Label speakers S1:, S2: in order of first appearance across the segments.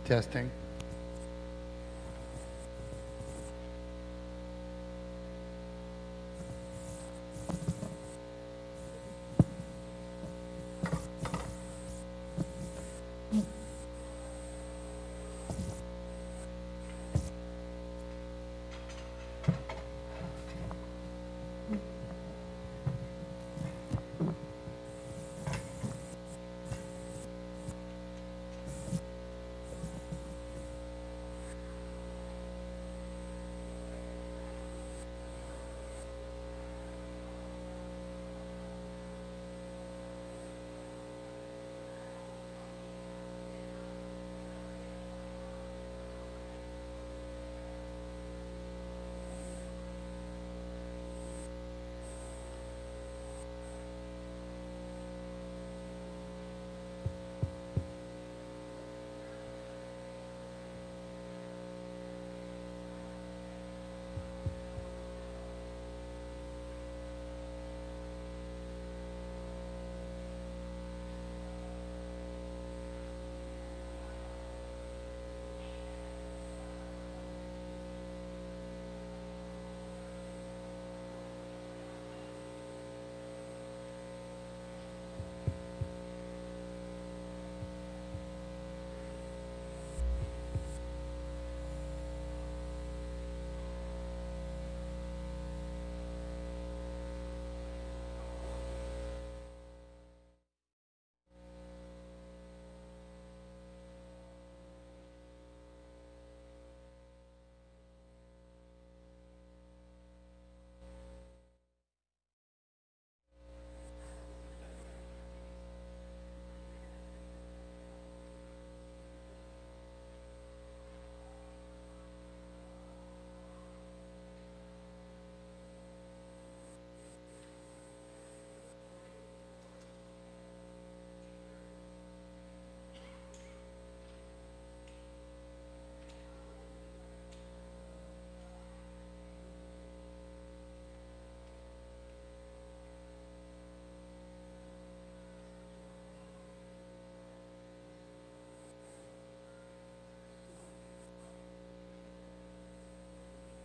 S1: Testing.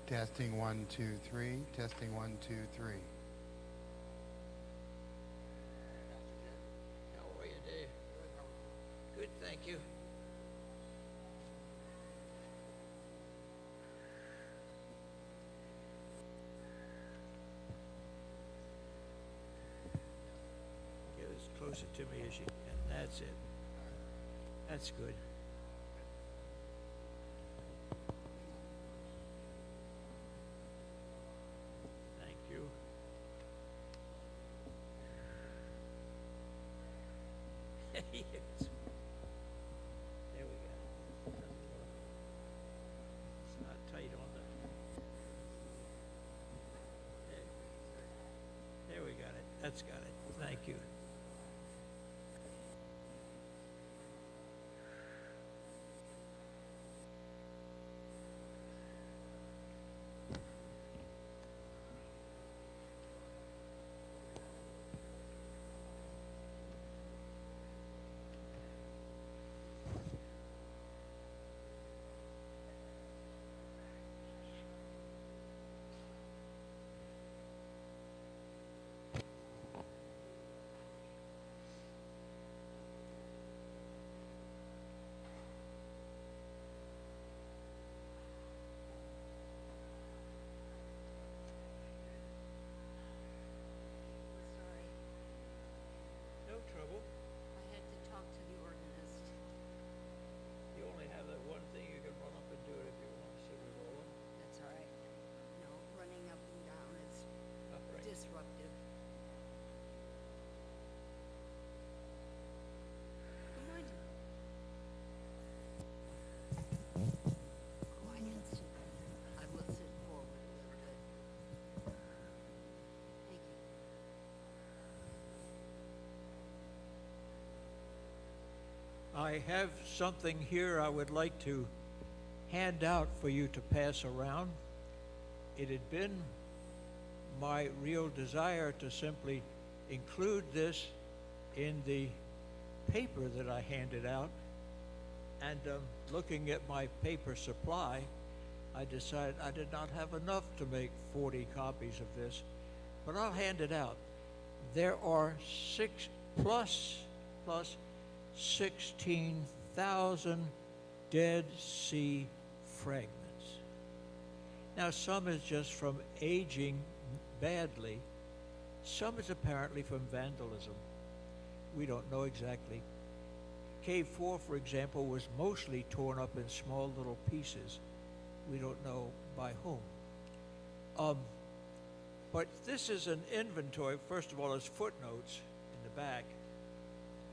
S1: Testing 1, 2, 3. Testing 1, 2, 3.
S2: How are you, Dave? Good, thank you. Get as closer to me as you can. That's it. That's good. Thank you. Yes. There we go. It's not tight on the. There we got it. That's got it. Thank you.
S3: Sorry,
S2: No trouble.
S3: I had to talk to the organist.
S2: You only have that one thing. You can run up and do it if you want to sit with all of them.
S3: That's all right. No, running up and down is
S2: All right.
S3: disruptive. Good morning. Oh, I can sit. I will sit forward a little bit. Thank you.
S2: I have something here I would like to hand out for you to pass around. It had been my real desire to simply include this in the paper that I handed out, And looking at my paper supply, I decided I did not have enough to make 40 copies of this, but I'll hand it out. There are plus 16,000 Dead Sea fragments. Now, some is just from aging badly. Some is apparently from vandalism. We don't know exactly. Cave 4, for example, was mostly torn up in small little pieces. We don't know by whom. But this is an inventory. First of all, there's footnotes in the back.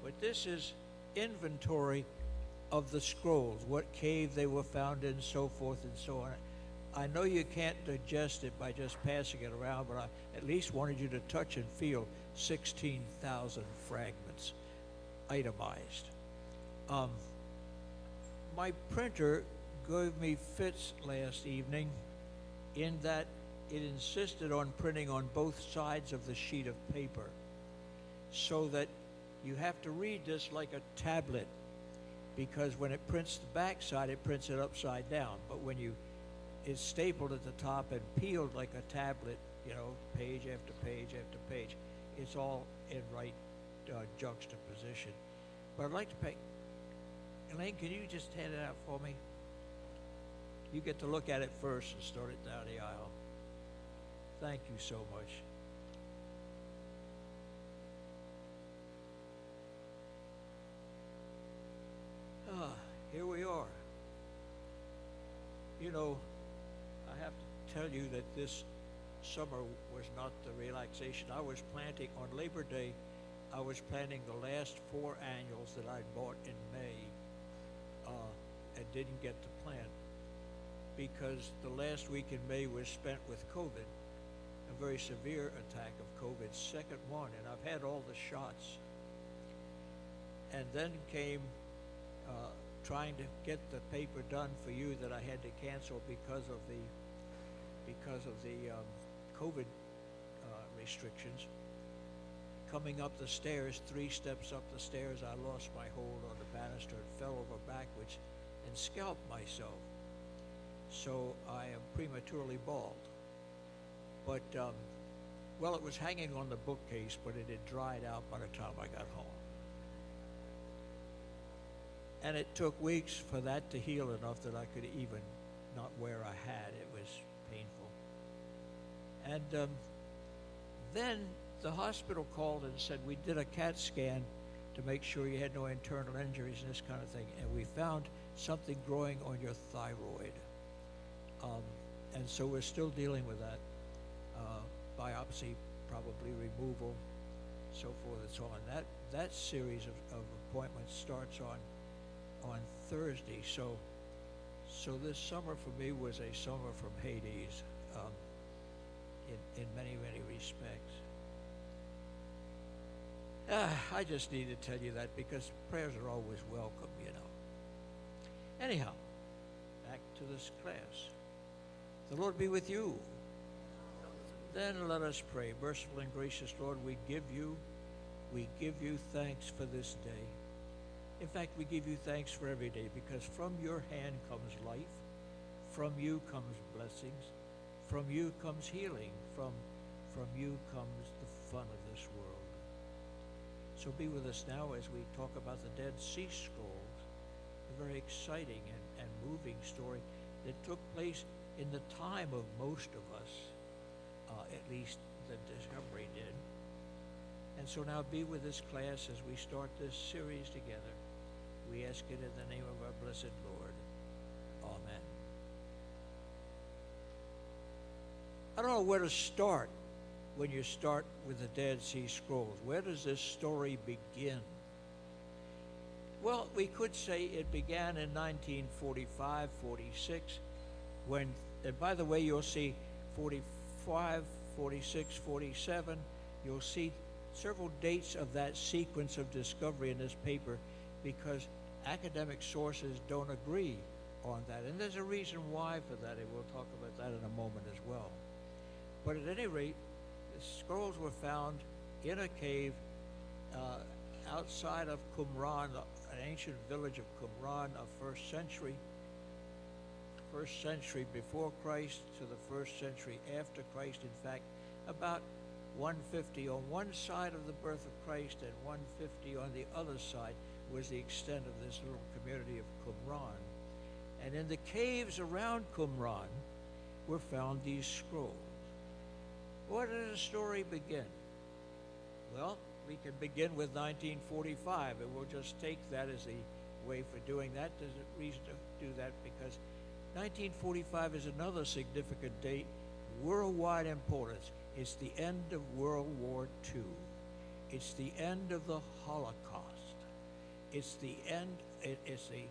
S2: But this is inventory of the scrolls, what cave they were found in, so forth and so on. I know you can't digest it by just passing it around, but I at least wanted you to touch and feel 16,000 fragments, itemized. My printer gave me fits last evening in that it insisted on printing on both sides of the sheet of paper, so that you have to read this like a tablet, because when it prints the back side, it prints it upside down. But when it's stapled at the top and peeled like a tablet, you know, page after page after page, it's all in right juxtaposition. But I'd like to pay, Elaine, can you just hand it out for me? You get to look at it first and start it down the aisle. Thank you so much. Here we are. You know, I have to tell you that this summer was not the relaxation. I was planting, on Labor Day, I was planting the last 4 annuals that I'd bought in May and didn't get to plant because the last week in May was spent with COVID, a very severe attack of COVID, second one, and I've had all the shots. And then came trying to get the paper done for you that I had to cancel because of the COVID restrictions. Coming up the stairs, 3 steps up the stairs, I lost my hold on the banister and fell over backwards and scalped myself. So I am prematurely bald. But, well, it was hanging on the bookcase, but it had dried out by the time I got home. And it took weeks for that to heal enough that I could even not wear a hat. It was painful. And then the hospital called and said, we did a CAT scan to make sure you had no internal injuries and this kind of thing, and we found something growing on your thyroid. And so we're still dealing with that. Biopsy, probably removal, so forth and so on. That series of appointments starts on Thursday. So this summer for me was a summer from Hades in many, many respects. I just need to tell you that because prayers are always welcome, you know. Anyhow, back to this class. The Lord be with you. Then let us pray. Merciful and gracious Lord, we give you thanks for this day. In fact, we give you thanks for every day because from your hand comes life, from you comes blessings, from you comes healing, from you comes the fun of this world. So be with us now as we talk about the Dead Sea Scrolls, a very exciting and moving story that took place in the time of most of us, at least the discovery did. And so now be with this class as we start this series together. We ask it in the name of our blessed Lord. Amen. I don't know where to start when you start with the Dead Sea Scrolls. Where does this story begin? Well, we could say it began in 1945, 46, when, and by the way, you'll see 45, 46, 47, you'll see several dates of that sequence of discovery in this paper because academic sources don't agree on that. And there's a reason why for that, and we'll talk about that in a moment as well. But at any rate, the scrolls were found in a cave outside of Qumran, an ancient village of Qumran of first century before Christ to the first century after Christ. In fact, about 150 on one side of the birth of Christ and 150 on the other side was the extent of this little community of Qumran. And in the caves around Qumran were found these scrolls. Where did the story begin? Well, we can begin with 1945, and we'll just take that as a way for doing that. There's a reason to do that because 1945 is another significant date, worldwide importance. It's the end of World War II. It's the end of the Holocaust. It's the end, it's a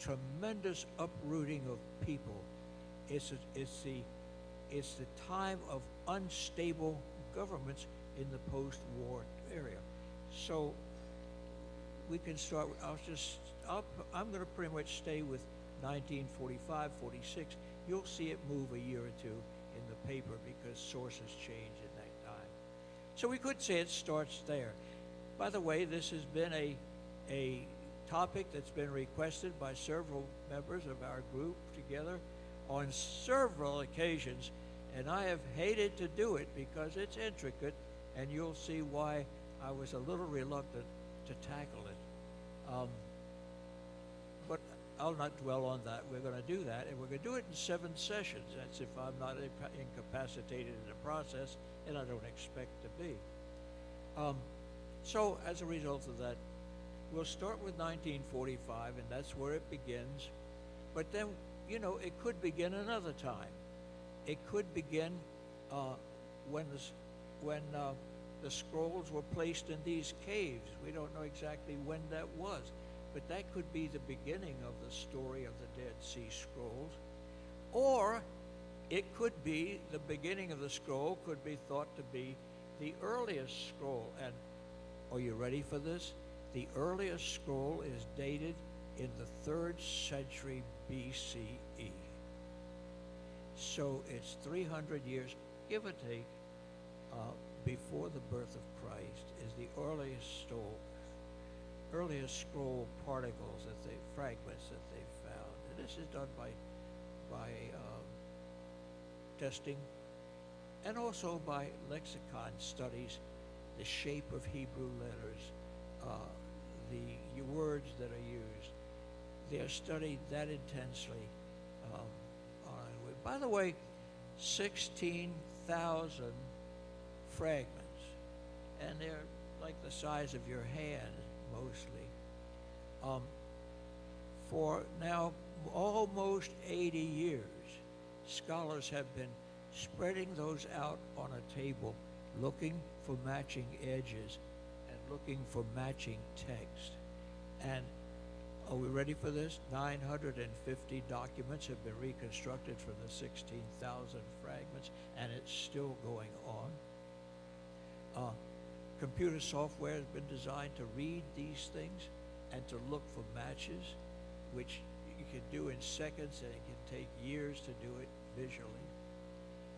S2: tremendous uprooting of people. It's the time of unstable governments in the post-war area. So we can start, I'm going to pretty much stay with 1945, 46. You'll see it move a year or two in the paper because sources change in that time. So we could say it starts there. By the way, this has been a topic that's been requested by several members of our group together on several occasions, and I have hated to do it because it's intricate, and you'll see why I was a little reluctant to tackle it. But I'll not dwell on that. We're going to do that, and we're going to do it in 7 sessions. That's if I'm not incapacitated in the process, and I don't expect to be. So as a result of that, we'll start with 1945, and that's where it begins. But then, you know, it could begin another time. It could begin when the scrolls were placed in these caves. We don't know exactly when that was, but that could be the beginning of the story of the Dead Sea Scrolls. Or it could be the beginning of the scroll, could be thought to be the earliest scroll. And are you ready for this? The earliest scroll is dated in the 3rd century BCE. So it's 300 years, give or take, before the birth of Christ is the earliest scroll particles fragments that they found. And this is done by testing and also by lexicon studies, the shape of Hebrew letters, the words that are used. They are studied that intensely. By the way, 16,000 fragments, and they're like the size of your hand, mostly. For now almost 80 years, scholars have been spreading those out on a table, looking for matching edges and looking for matching text. And are we ready for this? 950 documents have been reconstructed from the 16,000 fragments, and it's still going on. Computer software has been designed to read these things and to look for matches, which you can do in seconds, and it can take years to do it visually.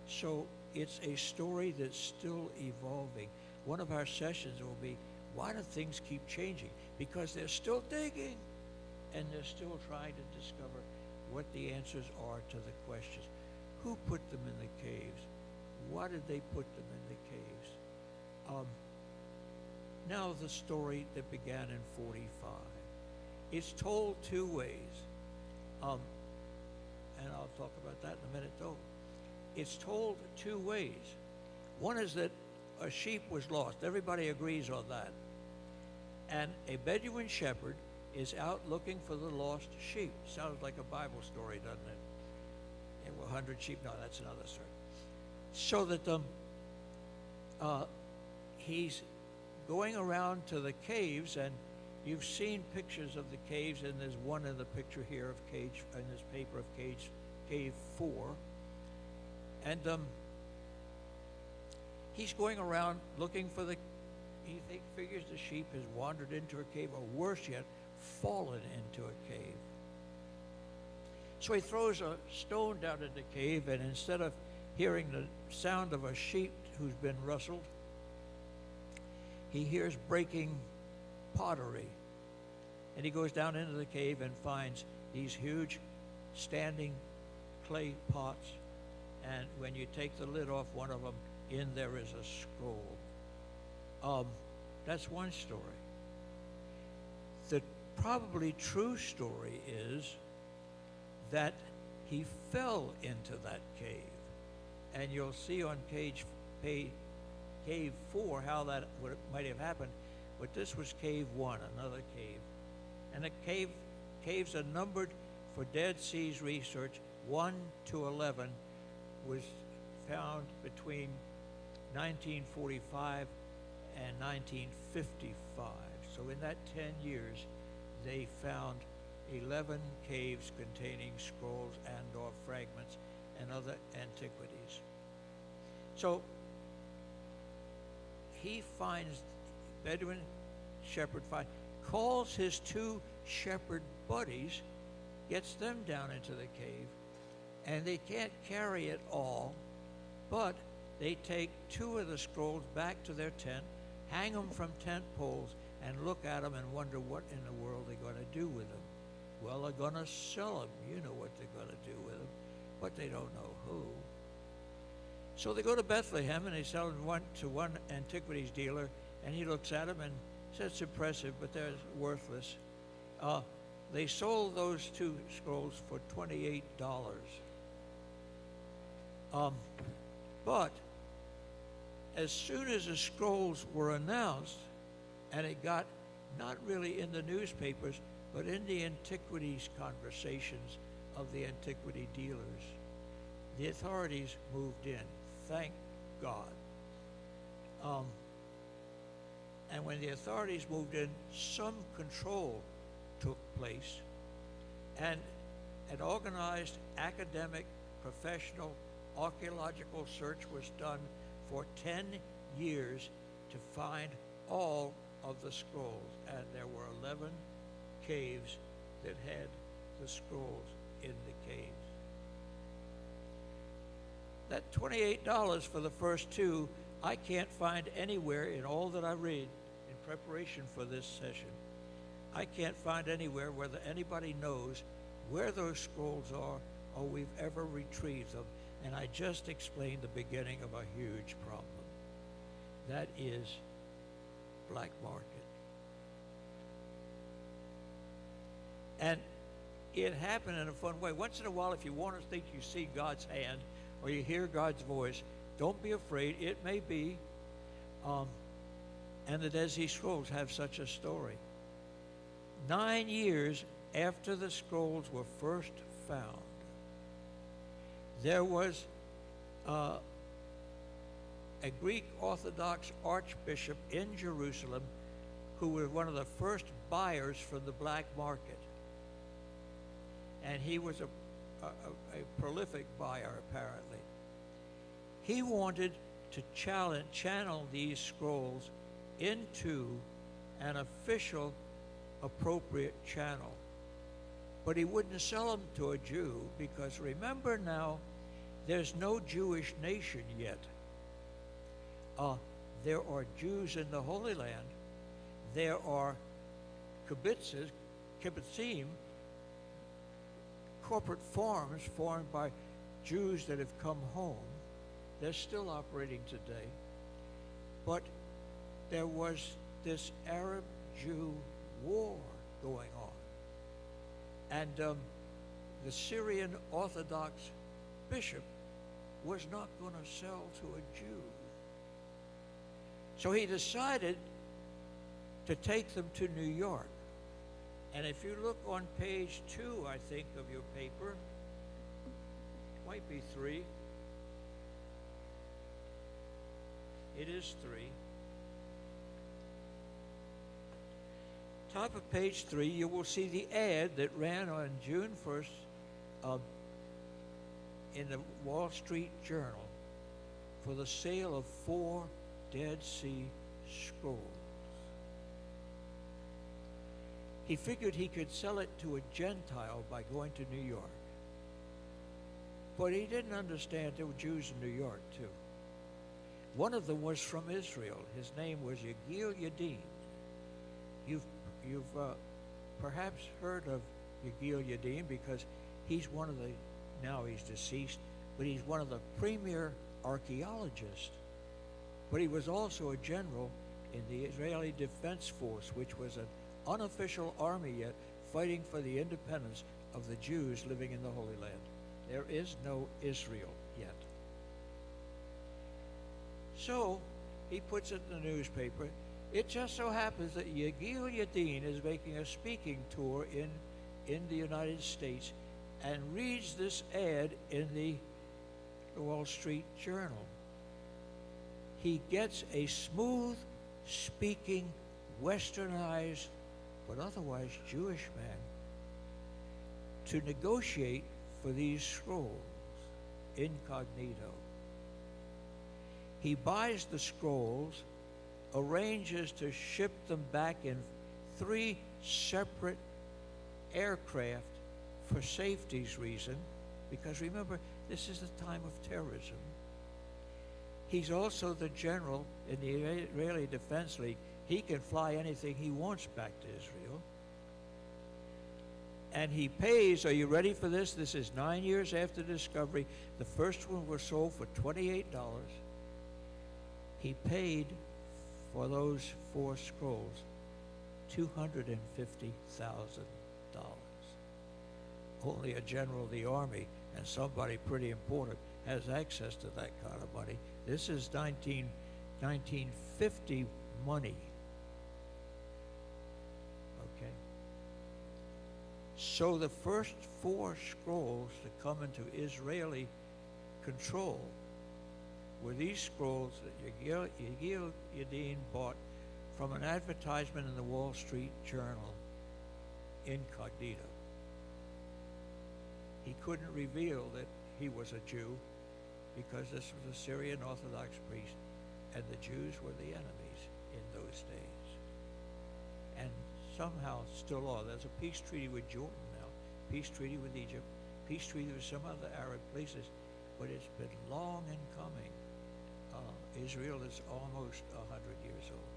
S2: So it's a story that's still evolving. One of our sessions will be, why do things keep changing? Because they're still digging, and they're still trying to discover what the answers are to the questions. Who put them in the caves? Why did they put them in the caves? Now the story that began in 45. It's told 2 ways. And I'll talk about that in a minute though. It's told 2 ways. One is that a sheep was lost. Everybody agrees on that. And a Bedouin shepherd is out looking for the lost sheep. Sounds like a Bible story, doesn't it? There were 100 sheep. No, that's another story. So that he's going around to the caves, and you've seen pictures of the caves, and there's one in the picture here of in this paper of cave 4. And he's going around looking for he figures the sheep has wandered into a cave, or worse yet, fallen into a cave. So he throws a stone down in the cave, and instead of hearing the sound of a sheep who's been rustled, he hears breaking pottery. And he goes down into the cave and finds these huge standing clay pots. And when you take the lid off one of them, in there is a scroll. That's one story. The probably true story is that he fell into that cave. And you'll see on cave 4 how that might have happened. But this was cave 1, another cave. And the caves are numbered for Dead Sea's research. 1 to 11 was found between 1945 and 1955. So in that 10 years, they found 11 caves containing scrolls and or fragments and other antiquities. So he finds Bedouin shepherd calls his 2 shepherd buddies, gets them down into the cave, and they can't carry it all, but they take 2 of the scrolls back to their tent, hang them from tent poles, and look at them and wonder what in the world they're going to do with them. Well, they're going to sell them. You know what they're going to do with them, but they don't know who. So they go to Bethlehem and they sell them to one antiquities dealer, and he looks at them and says, it's impressive, but they're worthless. They sold those 2 scrolls for $28. But as soon as the scrolls were announced, and it got not really in the newspapers, but in the antiquities conversations of the antiquity dealers, the authorities moved in. Thank God. And when the authorities moved in, some control took place, and an organized academic, professional, archaeological search was done for 10 years to find all of the scrolls, and there were 11 caves that had the scrolls in the caves. That $28 for the first 2, I can't find anywhere in all that I read in preparation for this session. I can't find anywhere whether anybody knows where those scrolls are or we've ever retrieved them. And I just explained the beginning of a huge problem. That is black market. And it happened in a fun way. Once in a while, if you want to think you see God's hand or you hear God's voice, don't be afraid. It may be. And the Dead Sea Scrolls have such a story. 9 years after the scrolls were first found, there was a Greek Orthodox archbishop in Jerusalem who was one of the first buyers from the black market. And he was a prolific buyer, apparently. He wanted to channel these scrolls into an official, appropriate channel. But he wouldn't sell them to a Jew because, remember now, there's no Jewish nation yet. There are Jews in the Holy Land. There are kibbutzim, corporate farms formed by Jews that have come home. They're still operating today. But there was this Arab-Jew war going on. And the Syrian Orthodox bishop was not going to sell to a Jew. So he decided to take them to New York. And if you look on page 2, I think, of your paper, might be 3. It is 3. Top of page 3, you will see the ad that ran on June 1st in the Wall Street Journal for the sale of 4 Dead Sea Scrolls. He figured he could sell it to a Gentile by going to New York. But he didn't understand there were Jews in New York, too. One of them was from Israel. His name was Yigal Yadin. You've perhaps heard of Yagil Yadin because he's one of the, now he's deceased, but he's one of the premier archaeologists. But he was also a general in the Israeli Defense Force, which was an unofficial army yet fighting for the independence of the Jews living in the Holy Land. There is no Israel yet. So he puts it in the newspaper. It just so happens that Yagil Yadin is making a speaking tour in the United States and reads this ad in the Wall Street Journal. He gets a smooth-speaking, westernized, but otherwise Jewish man to negotiate for these scrolls incognito. He buys the scrolls, arranges to ship them back in 3 separate aircraft for safety's reason, because remember, this is the time of terrorism. He's also the general in the Israeli Defense League. He can fly anything he wants back to Israel. And he pays, are you ready for this? This is 9 years after discovery. The first one was sold for $28. He paid for those 4 scrolls $250,000. Only a general of the army and somebody pretty important has access to that kind of money. This is 1950 money. Okay. So the first 4 scrolls to come into Israeli control were these scrolls that Yagil Yadin bought from an advertisement in the Wall Street Journal, incognito. He couldn't reveal that he was a Jew because this was a Syrian Orthodox priest, and the Jews were the enemies in those days. And somehow still are. There's a peace treaty with Jordan now, peace treaty with Egypt, peace treaty with some other Arab places, but it's been long in coming. Israel is almost 100 years old.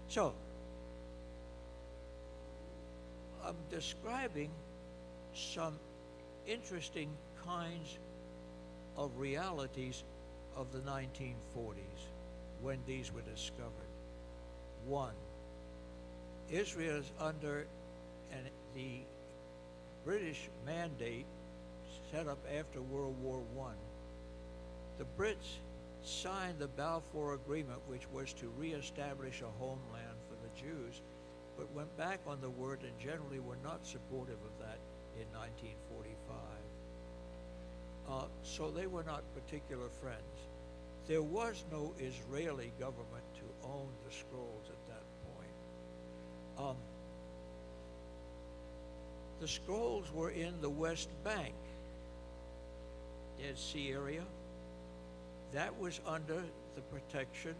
S2: So, I'm describing some interesting kinds of realities of the 1940s when these were discovered. 1, Israel is under the British mandate set up after World War I. The Brits signed the Balfour Agreement, which was to reestablish a homeland for the Jews, but went back on the word and generally were not supportive of that in 1945. So they were not particular friends. There was no Israeli government to own the scrolls at that point. The scrolls were in the West Bank, Dead Sea area. That was under the protection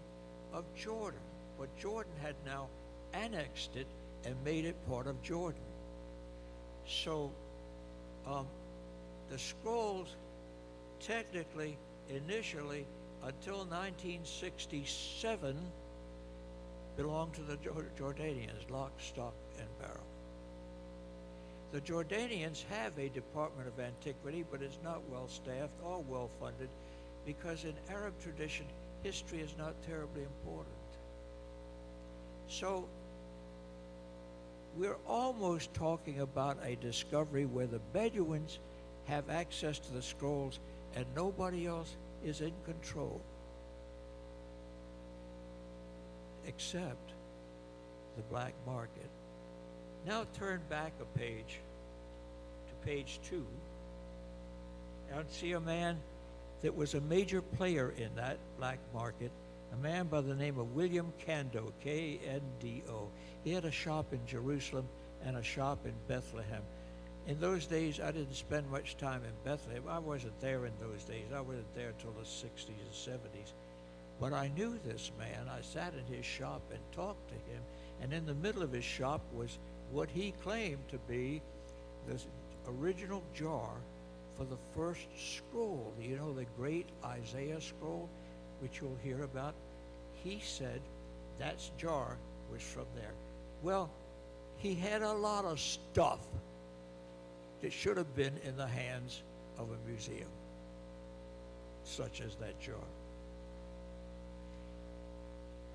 S2: of Jordan, but Jordan had now annexed it and made it part of Jordan. So the scrolls technically, initially, until 1967, belonged to the Jordanians, lock, stock, and barrel. The Jordanians have a Department of Antiquity, but it's not well staffed or well funded, because in Arab tradition, history is not terribly important. So we're almost talking about a discovery where the Bedouins have access to the scrolls and nobody else is in control except the black market. Now turn back a page to page 2 and see a man that was a major player in that black market, a man by the name of William Kando, K-N-D-O. He had a shop in Jerusalem and a shop in Bethlehem. In those days, I didn't spend much time in Bethlehem. I wasn't there in those days. I wasn't there until the 60s and 70s. But I knew this man. I sat in his shop and talked to him. And in the middle of his shop was what he claimed to be the original jar for the first scroll. You know, the great Isaiah scroll, which you'll hear about. He said that jar was from there. Well, he had a lot of stuff that should have been in the hands of a museum, such as that jar.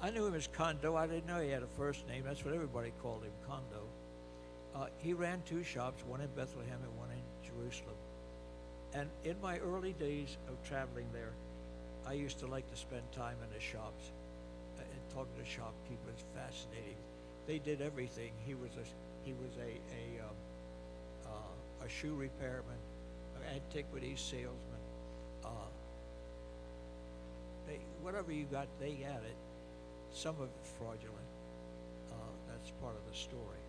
S2: I knew him as Kondo. I didn't know he had a first name. That's what everybody called him, Kondo. He ran two shops, one in Bethlehem and one in Jerusalem. And in my early days of traveling there, I used to like to spend time in the shops and talking to shopkeepers. Fascinating. They did everything. He was a shoe repairman, an antiquities salesman. Whatever you got, they had it. Some of it fraudulent. That's part of the story.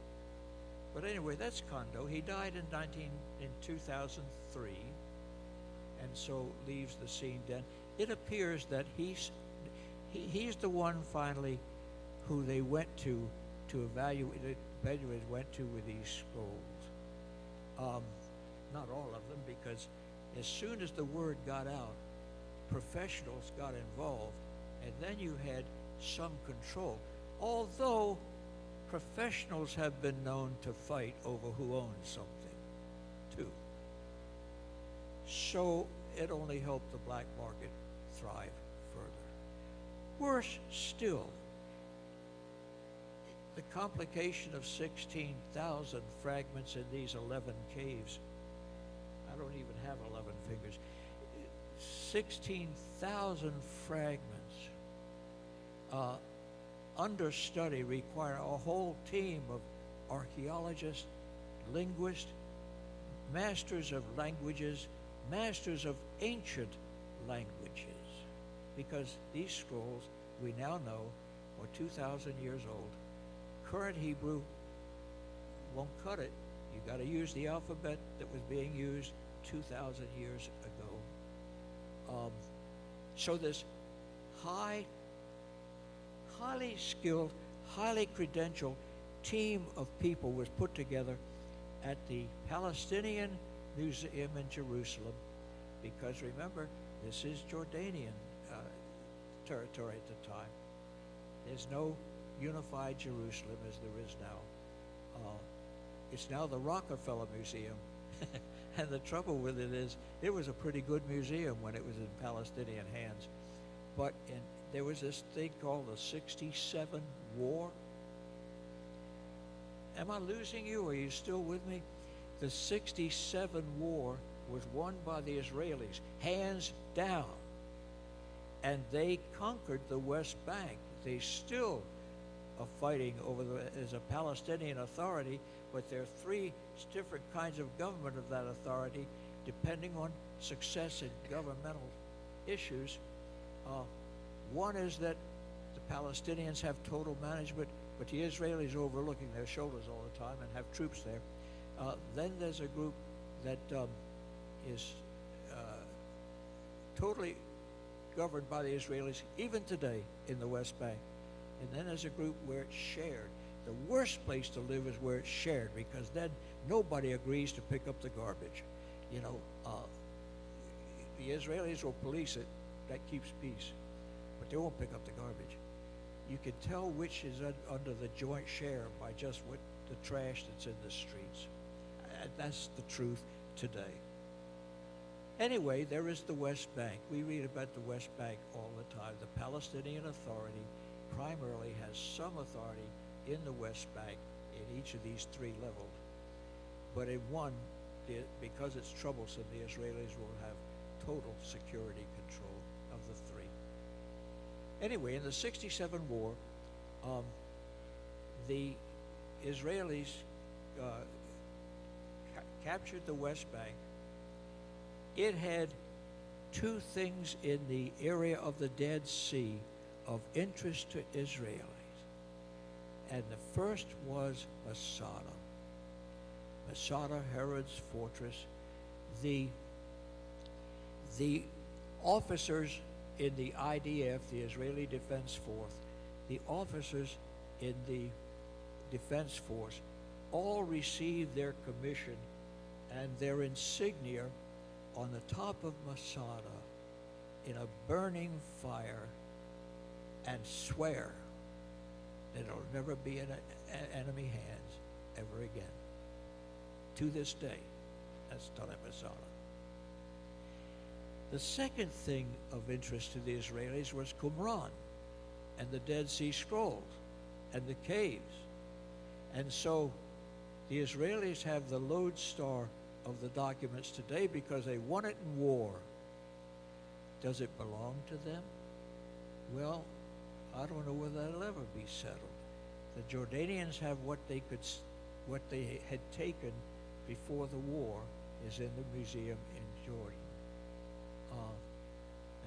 S2: But anyway, that's Kondo. He died in 2003, and so leaves the scene then. It appears that he's the one finally who they went to evaluate went to with these scrolls. Not all of them, because as soon as the word got out, professionals got involved, and then you had some control. Although professionals have been known to fight over who owns something, too. So it only helped the black market thrive further. Worse still, the complication of 16,000 fragments in these 11 caves. I don't even have 11 fingers. 16,000 fragments. Understudy require a whole team of archaeologists, linguists, masters of languages, masters of ancient languages, because these scrolls, we now know, are 2,000 years old. Current Hebrew won't cut it. You got to use the alphabet that was being used 2,000 years ago. So this highly skilled, highly credentialed team of people was put together at the Palestinian Museum in Jerusalem, because remember, this is Jordanian territory at the time. There's no unified Jerusalem as there is now. It's now the Rockefeller Museum. And the trouble with it is, it was a pretty good museum when it was in Palestinian hands. But there was this thing called the 67 War. Am I losing you? Are you still with me? The 67 War was won by the Israelis, hands down. And they conquered the West Bank. They still are fighting over as a Palestinian authority, but there are three different kinds of government of that authority, depending on success in governmental issues. One is that the Palestinians have total management, but the Israelis are overlooking their shoulders all the time and have troops there. Then there's a group that is totally governed by the Israelis, even today in the West Bank. And then there's a group where it's shared. The worst place to live is where it's shared, because then nobody agrees to pick up the garbage. You know, the Israelis will police it. That keeps peace. But they won't pick up the garbage. You can tell which is under the joint share by just what the trash that's in the streets. That's the truth today. Anyway, there is the West Bank. We read about the West Bank all the time. The Palestinian Authority primarily has some authority in the West Bank in each of these three levels. But in one, because it's troublesome, the Israelis will have total security control of the three. Anyway, in the 67 War, the Israelis captured the West Bank. It had two things in the area of the Dead Sea of interest to Israelis. And the first was Masada. Masada, Herod's fortress. The officers in the IDF, the Israeli Defense Force, the officers in the Defense Force all received their commission and their insignia on the top of Masada in a burning fire and swear that it'll never be in enemy hands ever again. To this day, that's Taleb Masala. The second thing of interest to the Israelis was Qumran and the Dead Sea Scrolls and the caves. And so the Israelis have the lodestar of the documents today because they won it in war. Does it belong to them? Well, I don't know whether that'll ever be settled. The Jordanians have what they had taken before the war is in the museum in Jordan.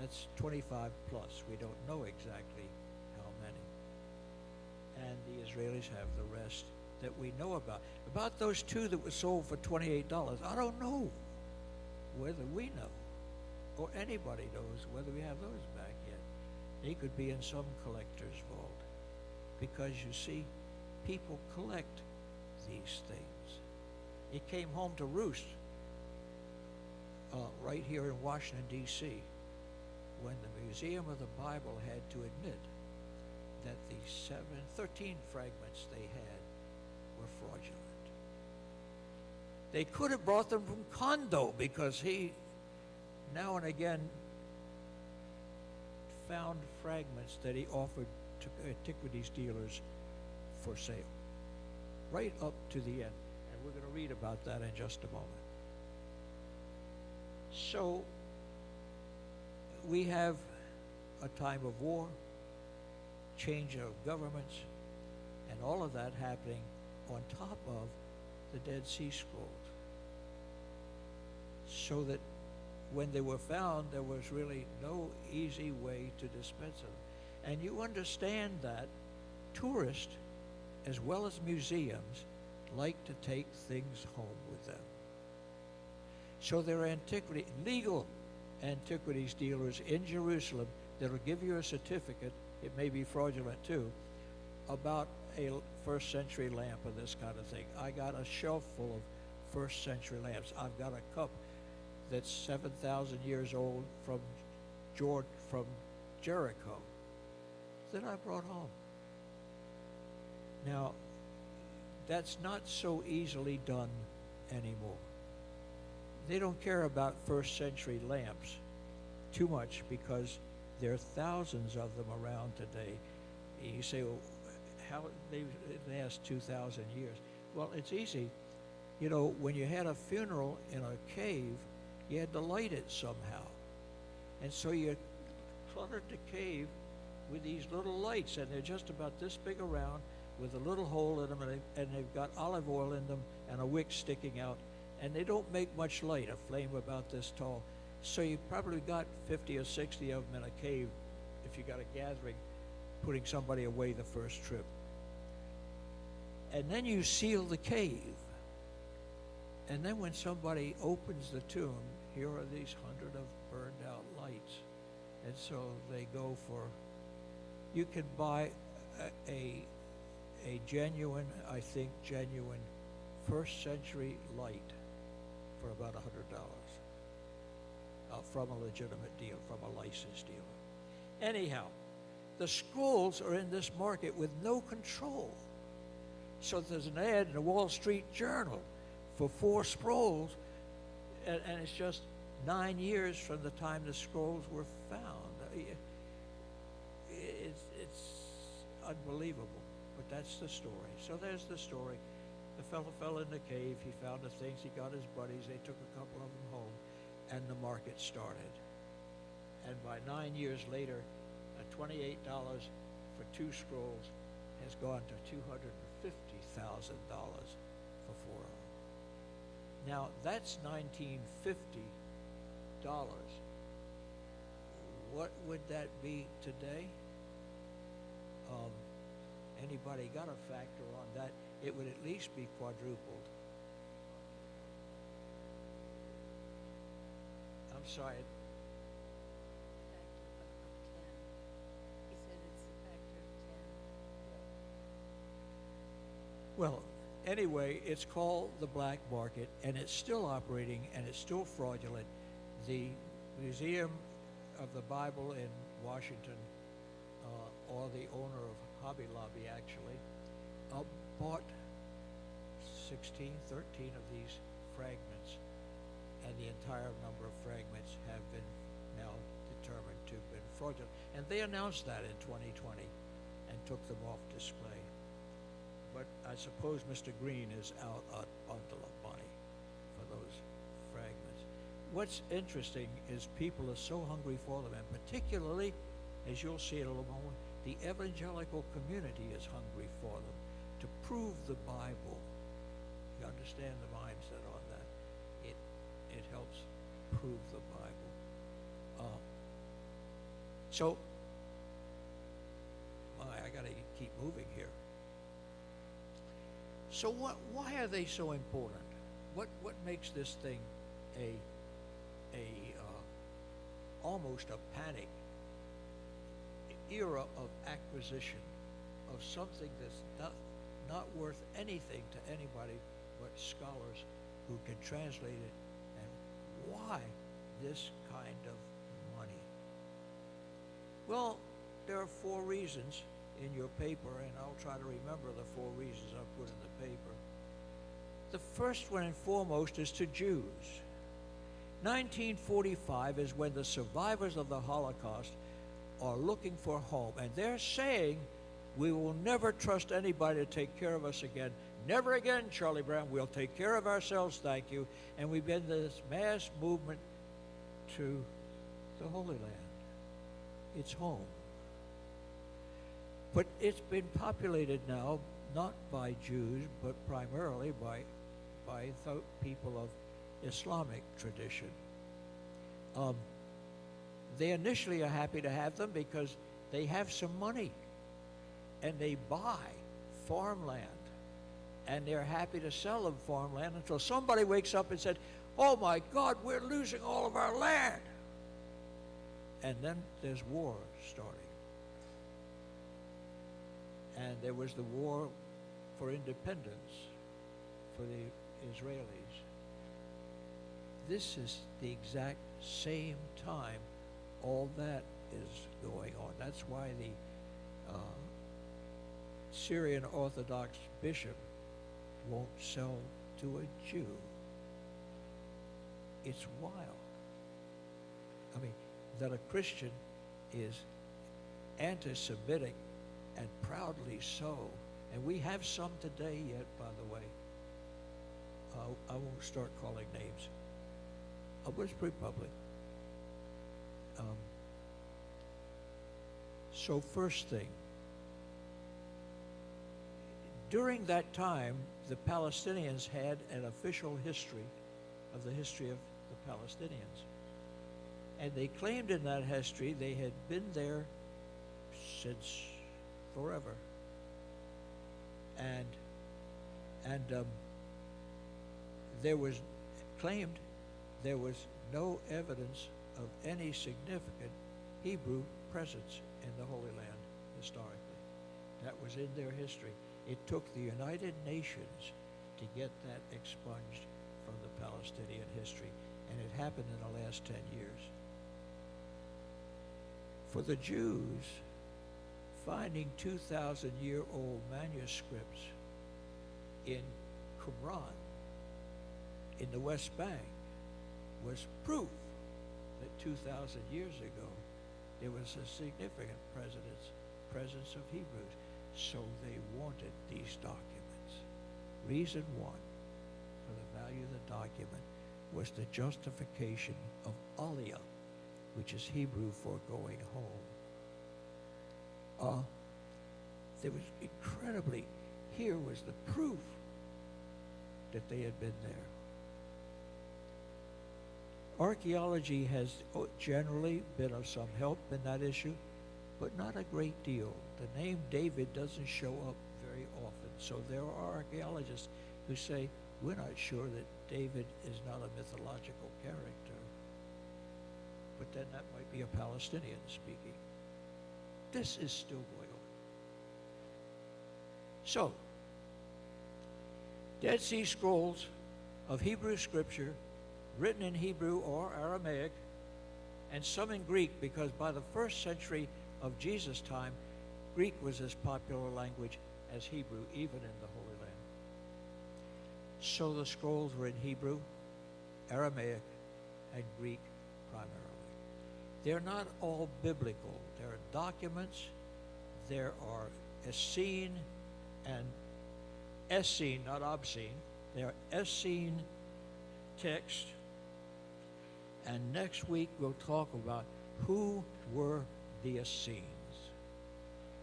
S2: That's 25 plus. We don't know exactly how many. And the Israelis have the rest that we know about. About those two that were sold for $28, I don't know whether we know or anybody knows whether we have those back yet. They could be in some collector's vault because, you see, people collect these things. It came home to roost right here in Washington, D.C., when the Museum of the Bible had to admit that the 13 fragments they had were fraudulent. They could have brought them from Kondo because he now and again found fragments that he offered to antiquities dealers for sale, right up to the end. And we're going to read about that in just a moment. So we have a time of war, change of governments, and all of that happening on top of the Dead Sea Scrolls. So that when they were found, there was really no easy way to dispense of them. And you understand that tourists, as well as museums, like to take things home with them. So there are legal antiquities dealers in Jerusalem that will give you a certificate, it may be fraudulent too, about a first century lamp and this kind of thing. I got a shelf full of first century lamps. I've got a cup that's 7,000 years old from Jericho that I brought home. Now, that's not so easily done anymore. They don't care about first century lamps too much because there are thousands of them around today. You say, well, how they last 2,000 years? Well, it's easy. You know, when you had a funeral in a cave, you had to light it somehow. And so you cluttered the cave with these little lights, and they're just about this big around with a little hole in them, and they've got olive oil in them and a wick sticking out. And they don't make much light, a flame about this tall. So you probably got 50 or 60 of them in a cave if you got a gathering, putting somebody away the first trip. And then you seal the cave. And then when somebody opens the tomb, here are these 100 of burned out lights. And so they go for, you can buy a genuine, I think genuine, first century light for about $100 from a legitimate deal, from a licensed dealer. Anyhow, the scrolls are in this market with no control. So there's an ad in the Wall Street Journal for 4 scrolls, and it's just 9 years from the time the scrolls were found. It's unbelievable, but that's the story. So there's the story. The fellow fell in the cave, he found the things, he got his buddies, they took a couple of them home, and the market started. And by 9 years later, $28 for 2 scrolls has gone to $250,000 for 4 of them. Now, that's $1950. What would that be today? Anybody got a factor on that? It would at least be quadrupled. I'm sorry.
S3: Factor of 10. He said it's a factor of 10.
S2: Well, anyway, it's called the black market, and it's still operating, and it's still fraudulent. The Museum of the Bible in Washington, or the owner of Hobby Lobby actually, bought 16, 13 of these fragments, and the entire number of fragments have been now determined to have been fraudulent. And they announced that in 2020 and took them off display. But I suppose Mr. Green is out a bundle of money for those fragments. What's interesting is people are so hungry for them, and particularly, as you'll see in a little moment, the evangelical community is hungry for them to prove the Bible. You understand the mindset on that? It helps prove the Bible. So, I gotta keep moving here. So why are they so important? What makes this thing almost a panic era of acquisition of something that's not worth anything to anybody but scholars who can translate it, and why this kind of money? Well, there are 4 reasons in your paper, and I'll try to remember the 4 reasons I've put in the paper. The first one and foremost is to Jews. 1945 is when the survivors of the Holocaust are looking for home, and they're saying, we will never trust anybody to take care of us again. Never again, Charlie Brown. We'll take care of ourselves, thank you. And we've been this mass movement to the Holy Land. It's home. But it's been populated now, not by Jews, but primarily by the people of Islamic tradition. They initially are happy to have them because they have some money and they buy farmland, and they're happy to sell them farmland until somebody wakes up and said, oh my God, we're losing all of our land. And then there's war starting. And there was the war for independence for the Israelis. This is the exact same time all that is going on. That's why the Syrian Orthodox bishop won't sell to a Jew. It's wild. I mean, that a Christian is anti-Semitic, and proudly so. And we have some today yet, by the way. I won't start calling names. But it's pretty public. So first thing, during that time, the Palestinians had an official history of the history of the Palestinians. And they claimed in that history they had been there since forever. And there was claimed there was no evidence of any significant Hebrew presence in the Holy Land historically. That was in their history. It took the United Nations to get that expunged from the Palestinian history, and it happened in the last 10 years. For the Jews, finding 2,000-year-old manuscripts in Qumran, in the West Bank, was proof that 2,000 years ago there was a significant presence of Hebrews. So they wanted these documents. Reason 1 for the value of the document was the justification of Aliyah, which is Hebrew for going home. There was incredibly, here was the proof that they had been there. Archaeology has generally been of some help in that issue, but not a great deal. The name David doesn't show up very often. So there are archaeologists who say, we're not sure that David is not a mythological character. But then that might be a Palestinian speaking. This is still going on. So, Dead Sea Scrolls of Hebrew scripture, written in Hebrew or Aramaic, and some in Greek, because by the 1st century of Jesus' time, Greek was as popular a language as Hebrew, even in the Holy Land. So the scrolls were in Hebrew, Aramaic, and Greek primarily. They're not all biblical. There are documents, there are Essene and Essene, not obscene. There are Essene texts. And next week we'll talk about who were the Essenes.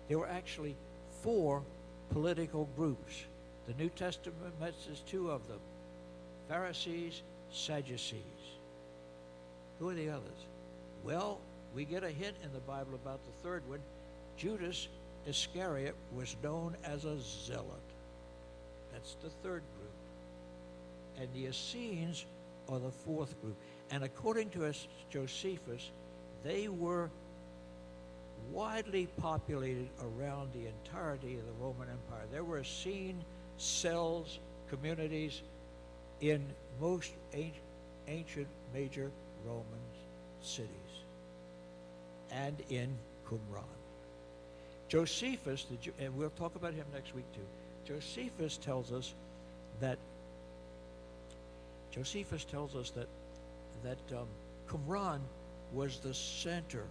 S2: There were actually 4 political groups. The New Testament mentions 2 of them, Pharisees, Sadducees. Who are the others? Well, we get a hint in the Bible about the third one. Judas Iscariot was known as a zealot. That's the third group. And the Essenes are the 4th group. And according to Josephus, they were widely populated around the entirety of the Roman Empire. There were Essene cells, communities in most ancient major Roman cities and in Qumran. Josephus, and we'll talk about him next week too. Josephus tells us that Qumran was the center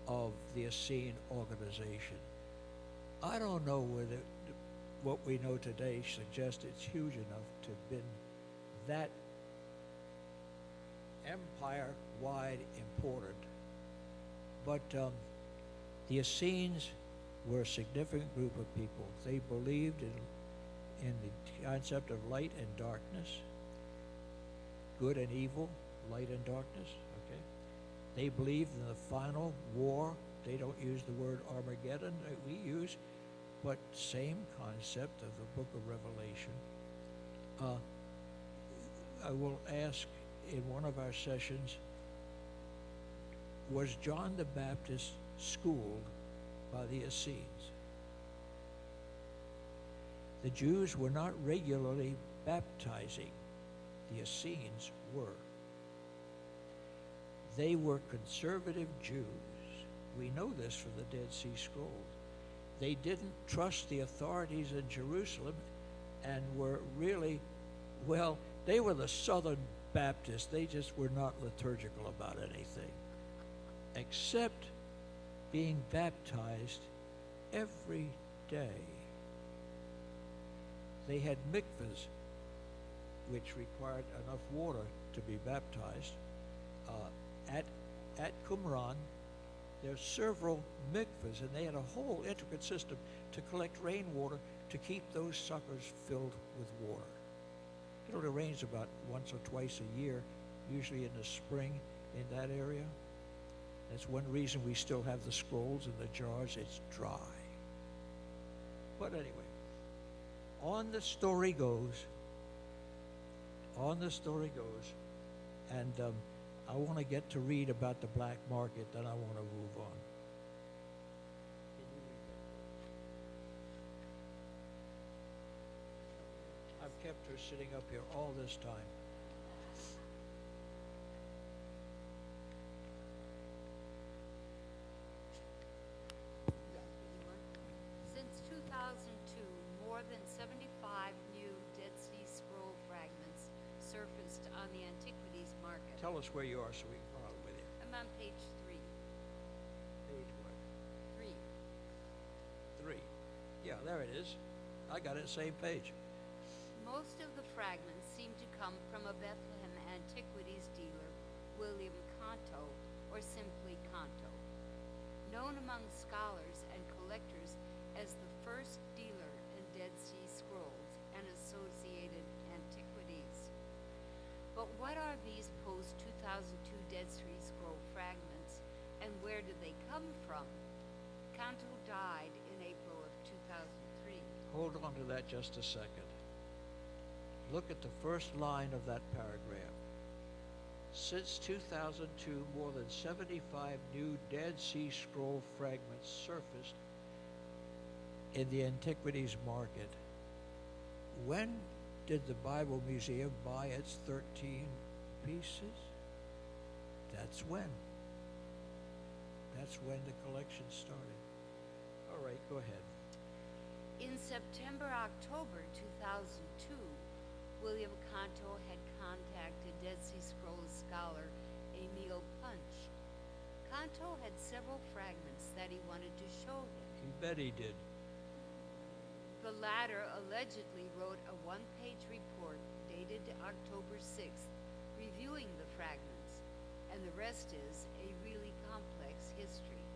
S2: of the Essene organization. I don't know whether what we know today suggests it's huge enough to have been that empire-wide important. But the Essenes were a significant group of people. They believed in the concept of light and darkness, good and evil, light and darkness, okay? They believed in the final war. They don't use the word Armageddon that we use, but same concept of the book of Revelation. I will ask in one of our sessions, was John the Baptist schooled by the Essenes? The Jews were not regularly baptizing. The Essenes were. They were conservative Jews. We know this from the Dead Sea Scrolls. They didn't trust the authorities in Jerusalem and were really, well, they were the Southern Baptists. They just were not liturgical about anything, except being baptized every day. They had mikvahs, which required enough water to be baptized. At Qumran, there's several mikvahs, and they had a whole intricate system to collect rainwater to keep those suckers filled with water. It only rains about once or twice a year, usually in the spring in that area. That's one reason we still have the scrolls in the jars. It's dry. But anyway, on the story goes, and I want to get to read about the black market, then I want to move on. Can you read that? I've kept her sitting up here all this time.
S3: Since 2002, more than 75 new Dead Sea Scroll fragments surfaced on the antiquities market.
S2: Tell us where you are so we can follow with you.
S3: I'm on page 3.
S2: Page what?
S3: 3.
S2: 3. Yeah, there it is. I got it, same page.
S3: Most of the fragments seem to come from a Bethlehem antiquities dealer, William Canto, or simply Canto. Known among scholars and collectors as the first dealer in Dead Sea Scrolls and associated antiquities. But what are these post-2002 Dead Sea Scroll fragments, and where did they come from? Canto died in April of 2003.
S2: Hold on to that just a second. Look at the first line of that paragraph. Since 2002, more than 75 new Dead Sea Scroll fragments surfaced in the antiquities market. When did the Bible Museum buy its 13 pieces? That's when. That's when the collection started. All right, go ahead.
S3: In September-October 2002, William Canto had contacted Dead Sea Scrolls scholar Emil Punch. Canto had several fragments that he wanted to show him.
S2: You bet he did.
S3: The latter allegedly wrote a one-page report dated October 6th, reviewing the fragments, and the rest is a really complex history.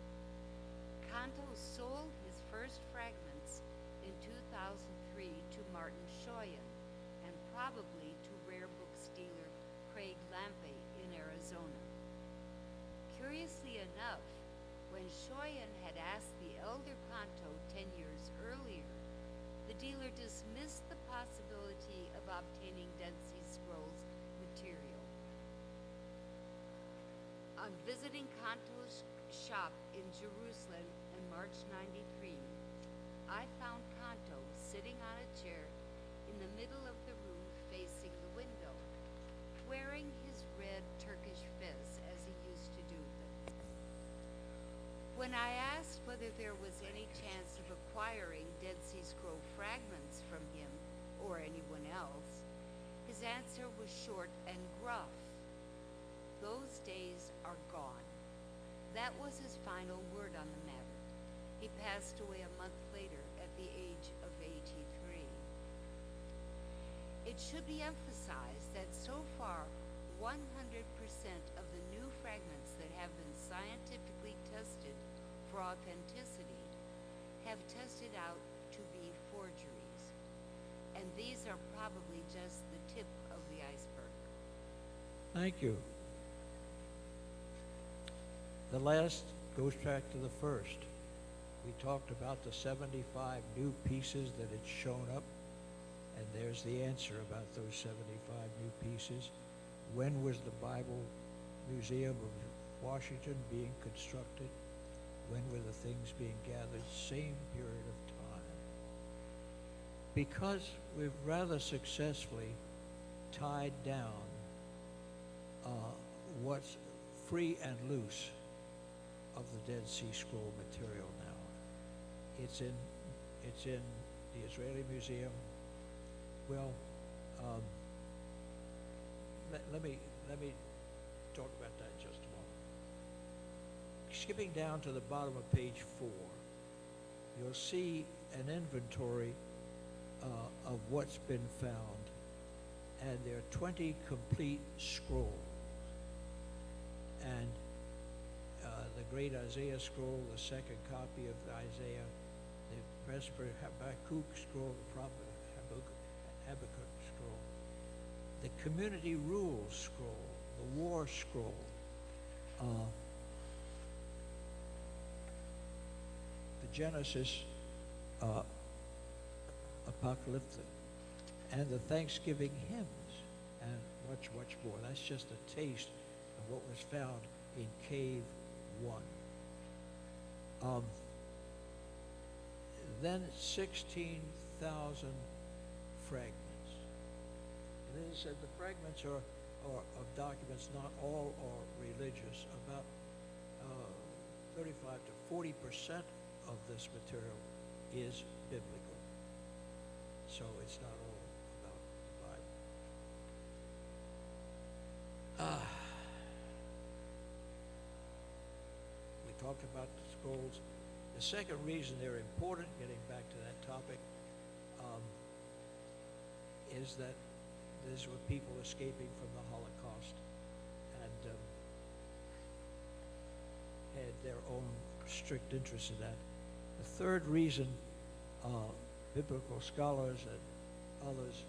S3: Canto sold his first fragments in 2003 to Martin Schoyen, and probably to rare books dealer Craig Lampe in Arizona. Curiously enough, when Schoyen had asked the elder Canto 10 years earlier, the dealer dismissed the possibility of obtaining Dead Sea Scrolls material. On visiting Canto's shop in Jerusalem in March '93, I found Canto sitting on a chair in the middle of the room facing the window, wearing his red Turkish fez as he used to do them. When I asked whether there was any chance of acquiring Dead Sea Scroll fragments from him or anyone else, his answer was short and gruff. Those days are gone. That was his final word on the matter. He passed away a month later at the age of 83. It should be emphasized that so far, 100% of the new fragments that have been scientifically tested for authenticity have tested out to be forgeries. And these are probably just the tip of the iceberg.
S2: Thank you. The last goes back to the first. We talked about the 75 new pieces that had shown up, and there's the answer about those 75 new pieces. When was the Bible Museum of Washington being constructed? When were the things being gathered? Same period of time. Because we've rather successfully tied down what's free and loose of the Dead Sea Scroll material now. It's in the Israeli Museum. Well, let me talk about that in just a moment. Skipping down to the bottom of page 4, you'll see an inventory of what's been found, and there are 20 complete scrolls. And the Great Isaiah Scroll, the second copy of Isaiah, the Presbyter Habakkuk Scroll, the Prophet Habakkuk Scroll, the Community Rules Scroll, the War Scroll, the Genesis Apocalyptic, and the Thanksgiving hymns, and much, much more. That's just a taste of what was found in Cave 1. Then 16,000 fragments. And as I said, the fragments are of documents, not all are religious. About 35 to 40% of this material is biblical. So it's not all about the Bible. We talked about the scrolls. The second reason they're important, getting back to that topic, is that these were people escaping from the Holocaust and had their own strict interest in that. The third reason, biblical scholars and others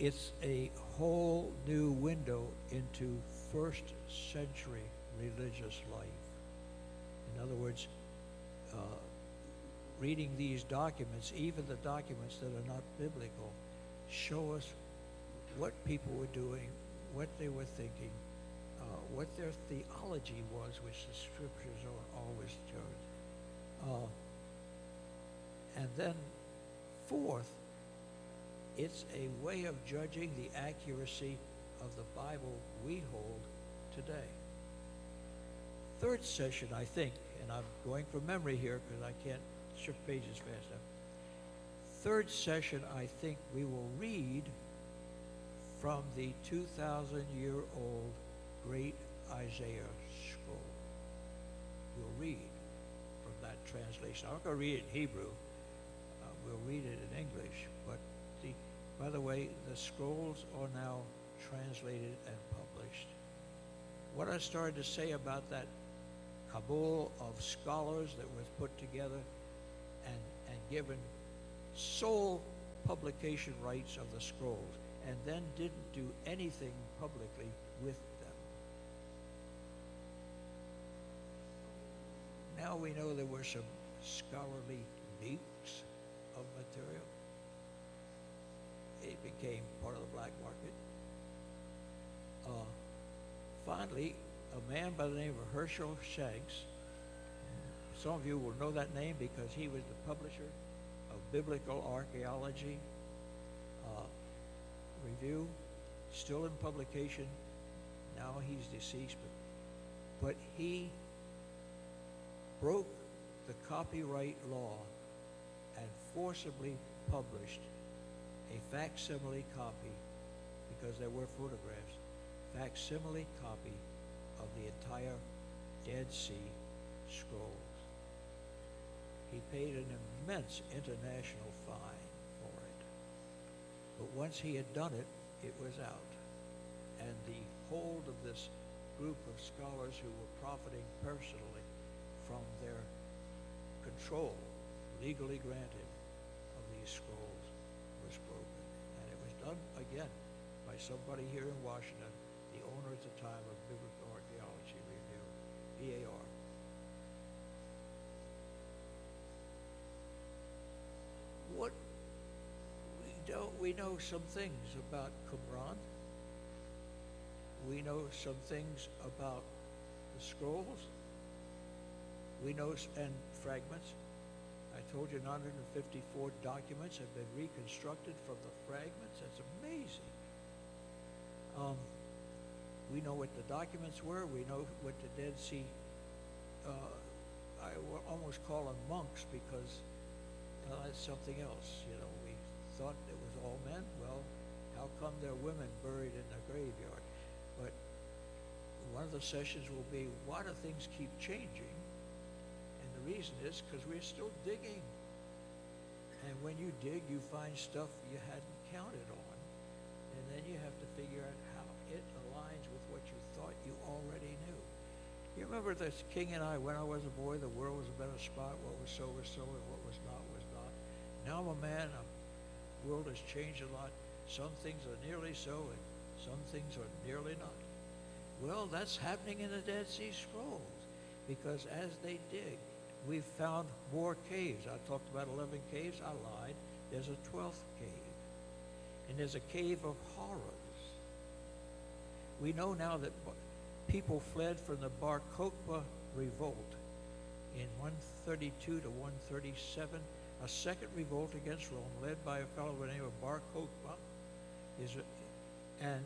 S2: it's a whole new window into first century religious life. In other words, reading these documents, even the documents that are not biblical, show us what people were doing, what they were thinking, what their theology was, which the scriptures always show. And then fourth, it's a way of judging the accuracy of the Bible we hold today. Third session, I think, and I'm going from memory here because I can't shift pages fast enough. Third session, I think we will read from the 2,000-year-old Great Isaiah Scroll. We'll read from that translation. I'm not going to read it in Hebrew. We'll read it in English. But by the way, the scrolls are now translated and published. What I started to say about that cabal of scholars that was put together and given sole publication rights of the scrolls, and then didn't do anything publicly with them. Now we know there were some scholarly leaks of material. It became part of the black market. Finally, a man by the name of Herschel Shanks, some of you will know that name because he was the publisher of Biblical Archaeology Review, still in publication. Now he's deceased, but he broke the copyright law and forcibly published a facsimile copy, because there were photographs, facsimile copy of the entire Dead Sea Scrolls. He paid an immense international fine for it. But once he had done it, it was out. And the hold of this group of scholars who were profiting personally from their control, legally granted, of these scrolls was broken. And it was done, again, by somebody here in Washington, the owner at the time of Biblical Archaeology Review, BAR. What we know some things about Qumran. We know some things about the scrolls. We know, and fragments. I told you 954 documents have been reconstructed from the fragments. That's amazing. We know what the documents were. We know what the Dead Sea, I will almost call them monks, because that's something else. You know, we thought it was all men. Well, how come there are women buried in the graveyard? But one of the sessions will be, why do things keep changing? And the reason is because we're still digging. And when you dig, you find stuff you hadn't counted on. And then you have to figure out how it aligns with what you thought you already knew. You remember this King and I, when I was a boy, the world was a better spot. What was so, and what was not, was not. Now I'm a man, the world has changed a lot. Some things are nearly so, and some things are nearly not. Well, that's happening in the Dead Sea Scrolls, because as they dig, we've found more caves. I talked about 11 caves. I lied. There's a 12th cave. And there's a cave of horrors. We know now that people fled from the Bar Kokhba revolt in 132 to 137, a second revolt against Rome led by a fellow by the name of Bar Kokhba. And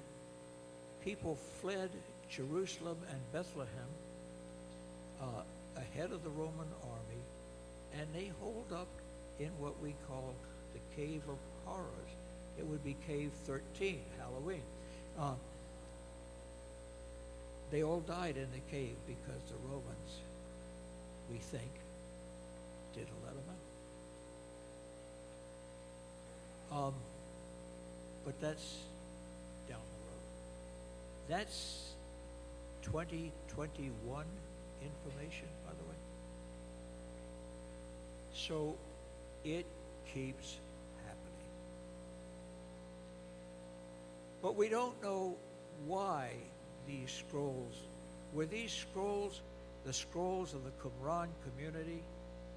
S2: people fled Jerusalem and Bethlehem ahead of the Roman army, and they holed up in what we call the Cave of Horrors. It would be Cave 13, Halloween. They all died in the cave because the Romans, we think, didn't let them out. But that's down the road. That's 2021 information, by the way. So it keeps happening. But we don't know why these scrolls, were these scrolls the scrolls of the Qumran community?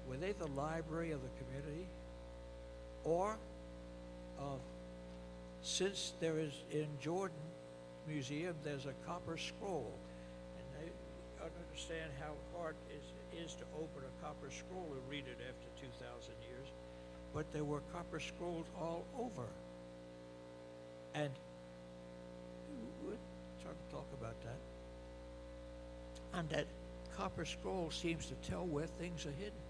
S2: Were they the library of the community? Or, since there is in Jordan Museum, there's a copper scroll, and I don't understand how hard it is to open a copper scroll and read it after 2,000 years, but there were copper scrolls all over. And about that. And that copper scroll seems to tell where things are hidden,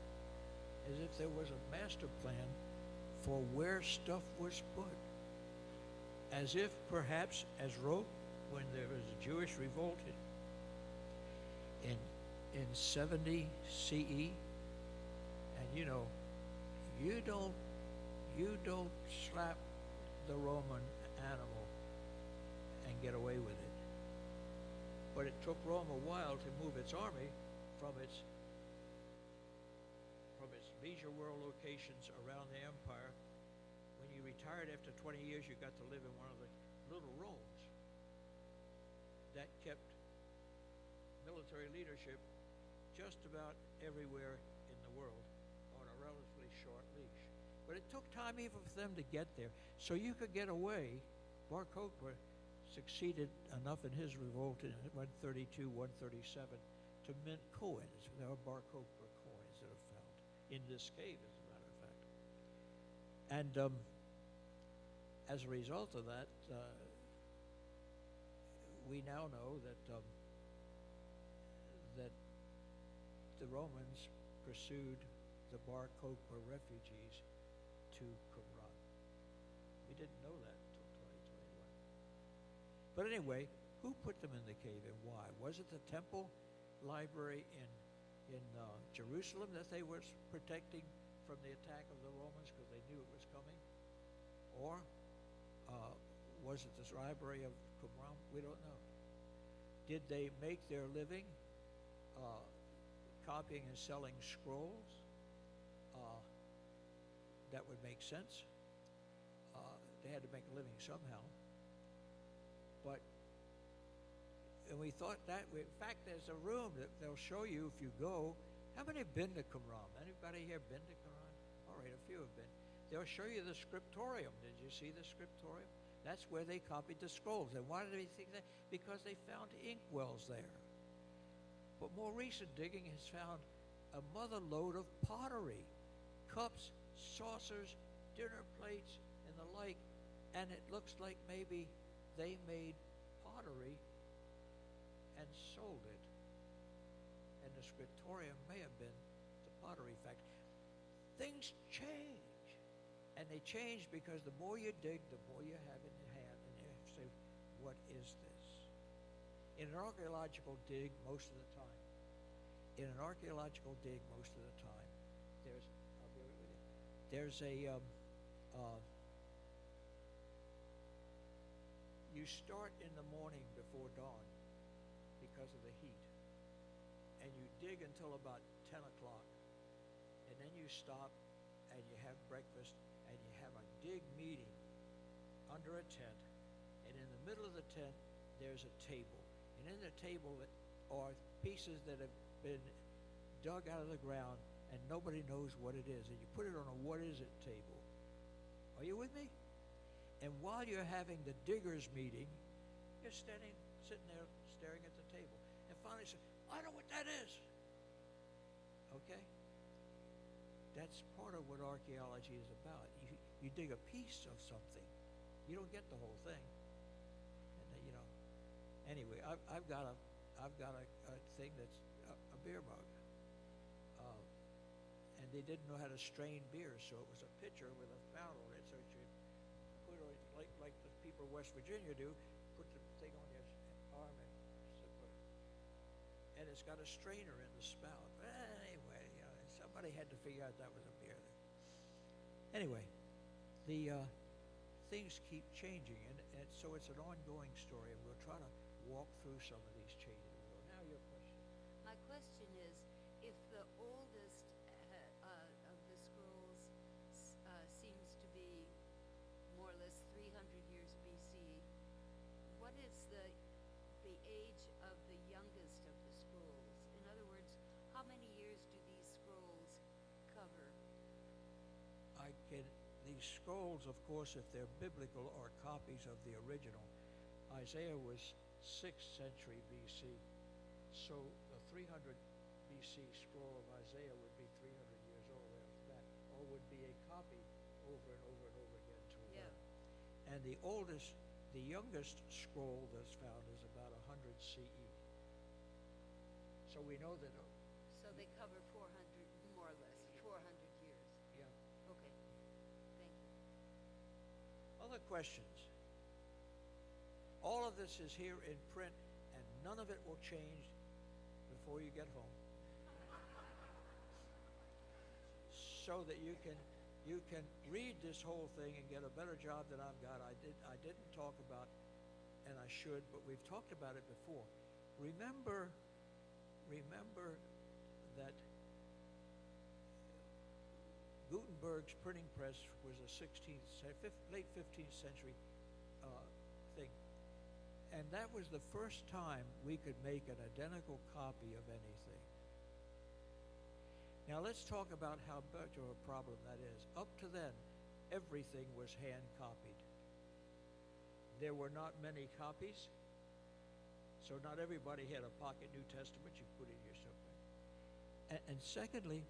S2: as if there was a master plan for where stuff was put. As if perhaps, as wrote when there was a Jewish revolt in 70 CE, and you know, you don't slap the Roman animal and get away with it. But it took Rome a while to move its army from its leisure world locations around the empire. When you retired after 20 years, you got to live in one of the little Romes. That kept military leadership just about everywhere in the world on a relatively short leash. But it took time even for them to get there. So you could get away. Bar Kokhba succeeded enough in his revolt in 132, 137 to mint coins. There are Bar Kokhba coins that are found in this cave, as a matter of fact. And as a result of that, we now know that that the Romans pursued the Bar Kokhba refugees to Qumran. We didn't know that until 2021. But anyway, who put them in the cave and why? Was it the temple library in Jerusalem that they were protecting from the attack of the Romans because they knew it was coming? Or was it this library of Qumran? We don't know. Did they make their living copying and selling scrolls? That would make sense. They had to make a living somehow. But, and we thought that, in fact, there's a room that they'll show you if you go. How many have been to Qumran? Anybody here been to Qumran? All right, a few have been. They'll show you the scriptorium. Did you see the scriptorium? That's where they copied the scrolls. And why did they think that? Because they found ink wells there. But more recent digging has found a mother load of pottery, cups, saucers, dinner plates, and the like. And it looks like maybe they made pottery and sold it. And the scriptorium may have been the pottery factory. Things change. And they change because the more you dig, the more you have in your hand. And you have to say, what is this? In an archaeological dig, most of the time, there's a, you start in the morning before dawn because of the heat. And you dig until about 10 o'clock. And then you stop and you have breakfast and you have a dig meeting under a tent. And in the middle of the tent, there's a table. And in the table are pieces that have been dug out of the ground and nobody knows what it is. And you put it on a what is it table. Are you with me? And while you're having the diggers meeting, you're sitting there staring at the table. And finally say, I know what that is. Okay? That's part of what archaeology is about. You dig a piece of something. You don't get the whole thing. And you know. Anyway, I've got a thing that's a beer mug. And they didn't know how to strain beer, so it was a pitcher with a fountain on it. So you put it like the people of West Virginia do, put the thing on your arm and sip it. And it's got a strainer in the spout. Anyway, you know, somebody had to figure out that was a beer. Anyway, the things keep changing, and so it's an ongoing story, and we'll try to walk through some of these changes. Now your question.
S3: My question is, if the oldest of the scrolls seems to be more or less 300 years BC, what is the age of the youngest of the scrolls? In other words, how many years do these scrolls cover?
S2: These scrolls, of course, if they're biblical, are copies of the original. Isaiah was 6th century BC, so the 300 BC scroll of Isaiah would be 300 years old after that, or would be a copy over and over and over again to that. And the oldest The youngest scroll that's found is about 100 CE. So we know that,
S3: So they cover 400, more or less, 400 years.
S2: yeah.
S3: Okay, thank you.
S2: Other questions? All of this is here in print, and none of it will change before you get home. So that you can read this whole thing and get a better job than I've got. I didn't talk about, and I should, but we've talked about it before. Remember that Gutenberg's printing press was a late 15th century thing. And that was the first time we could make an identical copy of anything. Now let's talk about how much of a problem that is. Up to then, everything was hand copied. There were not many copies, so not everybody had a pocket New Testament you put in your somewhere. And secondly,